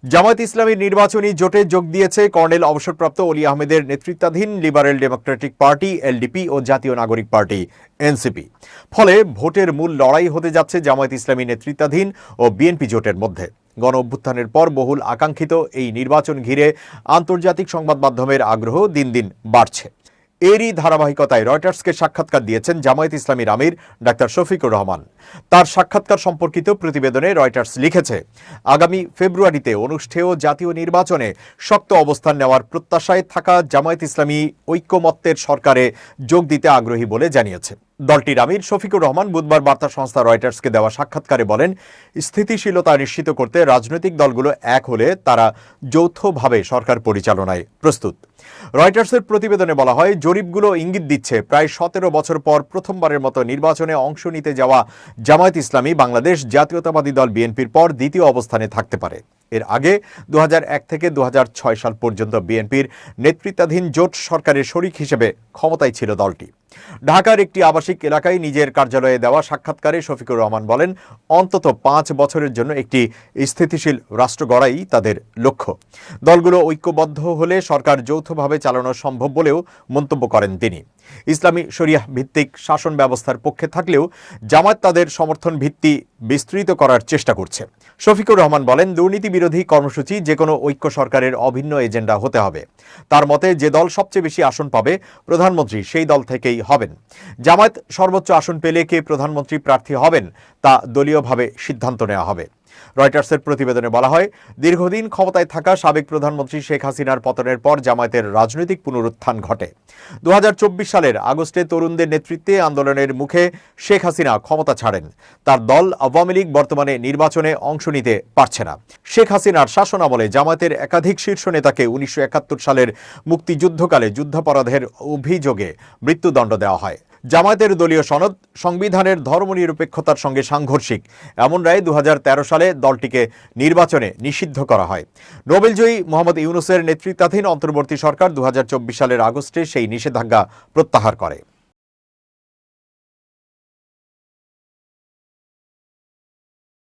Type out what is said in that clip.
জামায়াত ইসলামীর নির্বাচনী জোটে যোগ দিয়েছে কর্নেল অবসরপ্রাপ্ত অলি আহমেদের নেতৃত্বাধীন লিবারেল ডেমোক্রেটিক পার্টি এলডিপি ও জাতীয় নাগরিক পার্টি এনসিপি। ফলে ভোটের মূল লড়াই হতে যাচ্ছে জামায়াত ইসলামী নেতৃত্বাধীন ও বিএনপি জোটের মধ্যে। গণ অভ্যুত্থানের পর বহুল আকাঙ্ক্ষিত এই নির্বাচন ঘিরে আন্তর্জাতিক সংবাদ মাধ্যমের আগ্রহ দিন দিন বাড়ছে। এরই ধারাবাহিকতায় রয়টার্সকে সাক্ষাৎকার দিয়েছেন জামায়াত ইসলামীর আমির ডাক্তার শফিকুর রহমান। তার সাক্ষাৎকার সম্পর্কিত প্রতিবেদনে রয়টার্স লিখেছে, আগামী ফেব্রুয়ারিতে অনুষ্ঠেয় জাতীয় নির্বাচনে শক্ত অবস্থান নেওয়ার প্রত্যাশায় থাকা জামায়াত ইসলামী ঐক্যমত্যের সরকারে যোগ দিতে আগ্রহী বলে জানিয়েছে। দলটির আমির শফিকুর রহমান বুধবার বার্তা সংস্থা রয়টার্সকে দেওয়া সাক্ষাৎকারে বলেন, স্থিতিশীলতা নিশ্চিত করতে রাজনৈতিক দলগুলো এক হলে তারা যৌথভাবে সরকার পরিচালনায় প্রস্তুত। রয়টার্সের প্রতিবেদনে বলা হয়, জরিপগুলো ইঙ্গিত দিচ্ছে প্রায় 17 বছর পর প্রথমবারের মতো নির্বাচনে অংশ নিতে যাওয়া জামায়াত ইসলামী বাংলাদেশ জাতীয়তাবাদী দল বিএনপির পর দ্বিতীয় অবস্থানে থাকতে পারে। এর আগে 2001 থেকে 2006 সাল পর্যন্ত বিএনপির নেতৃত্বাধীন জোট সরকারের শরিক হিসেবে ক্ষমতায় ছিল দলটি। ঢাকার একটি আবাসিক এলাকায় নিজের কার্যালয়ে দেওয়া সাক্ষাৎকারে শফিকুর রহমান বলেন, অন্তত 5 বছরের জন্য একটি স্থিতিশীল রাষ্ট্র গড়াই তাদের লক্ষ্য। দলগুলো ঐক্যবদ্ধ হলে সরকার যৌথভাবে চালানো সম্ভব বলেও মন্তব্য করেন তিনি। ইসলামী শরিয়াহ ভিত্তিক শাসন ব্যবস্থার পক্ষে থাকলেও জামায়াত তাদের সমর্থন ভিত্তি বিস্তৃত করার চেষ্টা করছে। শফিকুর রহমান বলেন, দুর্নীতি বিরোধী কর্মসূচি যে কোনো ঐক্য সরকারের অভিন্ন এজেন্ডা হতে হবে। তার মতে যে দল সবচেয়ে বেশি আসন পাবে প্রধানমন্ত্রী সেই দল থেকেই হবেন। জামায়াত সর্বোচ্চ আসন পেলে কে প্রধানমন্ত্রী প্রার্থী হবেন তা দলীয়ভাবে সিদ্ধান্ত নেওয়া হবে। রয়টার্সের প্রতিবেদনে বলা হয়, দীর্ঘদিন ক্ষমতায় থাকা সাবেক প্রধানমন্ত্রী শেখ হাসিনার পতনের পর জামায়াতের রাজনৈতিক পুনরুত্থান ঘটে। 2024 সালের আগস্টে তরুণদের নেতৃত্বে আন্দোলনের মুখে শেখ হাসিনা ক্ষমতা ছাড়েন। তার দল আওয়ামী লীগ বর্তমানে নির্বাচনে অংশ নিতে পারছে না। শেখ হাসিনার শাসনামলে জামায়াতের একাধিক শীর্ষ নেতাকে 1971 সালের মুক্তিযুদ্ধকালে যুদ্ধাপরাধের অভিযোগে মৃত্যুদণ্ড দেওয়া হয়। জামায়াতের দলীয় সনদ সংবিধানের ধর্মনিরপেক্ষতার সঙ্গে সাংঘর্ষিক এমন রায়ে 2013 সালে দলটিকে নির্বাচনে নিষিদ্ধ করা হয়। নোবেলজয়ী মোহাম্মদ ইউনূসের নেতৃত্বাধীন অন্তর্বর্তী সরকার 2024 সালের আগস্টে সেই নিষেধাজ্ঞা প্রত্যাহার করে।